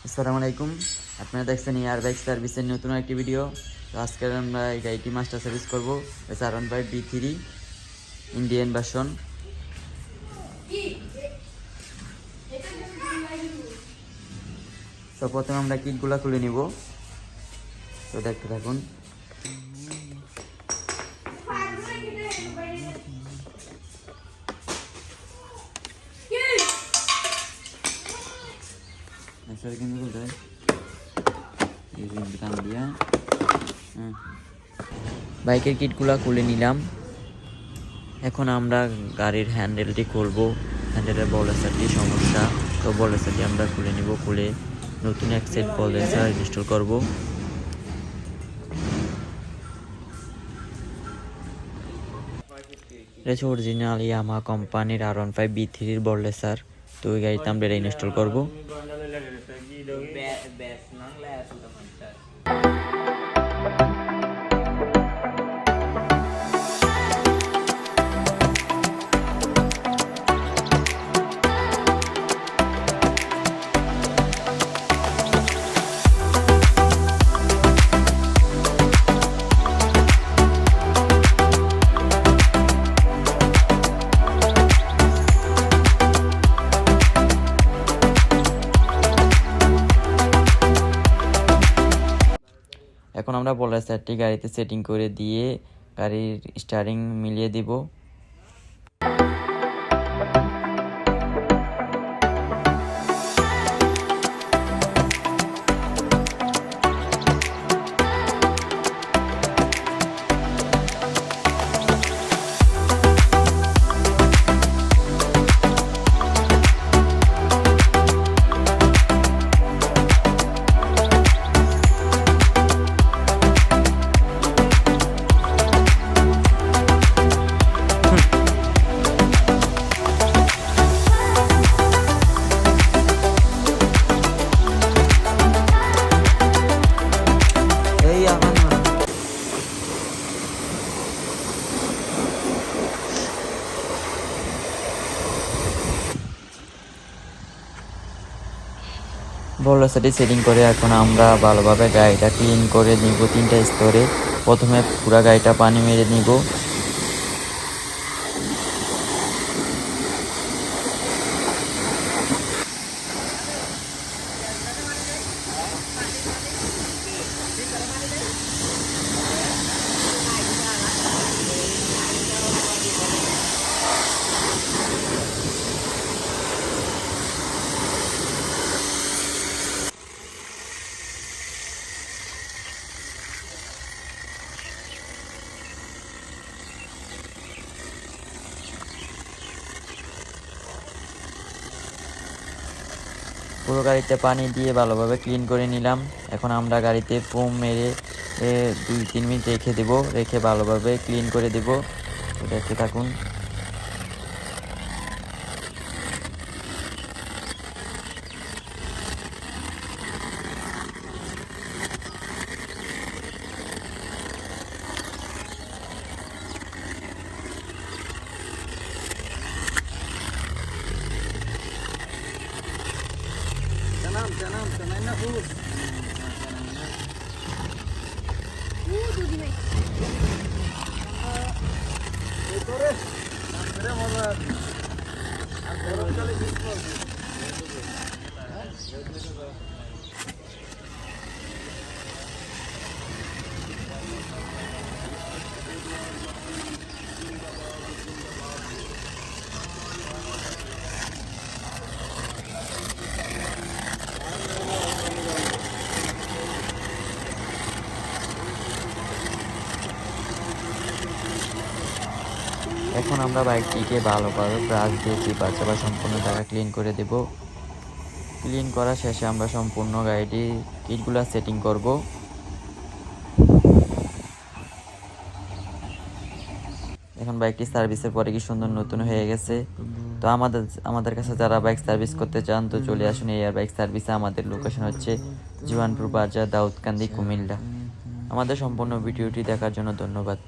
আসসালামু আলাইকুম। আপনারা দেখছেন এয়ার বাইক সার্ভিসের নতুন একটি ভিডিও। তো আজকে আমরা এই গাড়িটি মাস্টার সার্ভিস করবো। SR15 B3 Indian version. তো প্রথমে আমরা কিটগুলো খুলে নিব। তো দেখতে থাকুন। বাইকের কিটগুলো খুলে নিলাম। এখন আমরা গাড়ির হ্যান্ডেলটি খুলবো। হ্যান্ডেলের বলেসারটি সমস্যা, তো বলেসারটি আমরা খুলে নিব। খুলে নতুন এক সেট বলেসার ইনস্টল করব। এটা হচ্ছে অরিজিনাল ইয়ামা কোম্পানির R15 B3 বলেসার। তো ওই গাড়িতে আমরা এটা ইনস্টল করবো। এখন আমরা বলেসারটি গাড়িতে সেটিং করে দিয়ে গাড়ির স্টারিং মিলিয়ে দিব। বলেসারটি সেটিং করে এখন আমরা ভালোভাবে গাড়িটা ক্লিন করে নিব 3টা স্তরে। প্রথমে পুরো গাড়িটা পানি মেরে নিব। পুরো গাড়িতে পানি দিয়ে ভালোভাবে ক্লিন করে নিলাম। এখন আমরা গাড়িতে ফোম মেরে 2-3 মিনিট রেখে দেব। রেখে ভালোভাবে ক্লিন করে দেব। দেখতে থাকুন। এখন আমরা বাইকটিকে ভালোভাবে ব্রাশ দিয়ে চিপা চাপা সম্পূর্ণ জায়গা ক্লিন করে দেব। ক্লিন করা শেষে আমরা সম্পূর্ণ গাড়িটি কিটগুলো সেটিং করব। এখন বাইকটি সার্ভিসের পরে কি সুন্দর নতুন হয়ে গেছে। তো আমাদের কাছে যারা বাইক সার্ভিস করতে চান তো চলে আসুন এয়ার বাইক সার্ভিসে। আমাদের লোকেশন হচ্ছে জীবনপুর বাজার, দাউদকান্দি, কুমিল্লা। আমাদের সম্পূর্ণ ভিডিওটি দেখার জন্য ধন্যবাদ।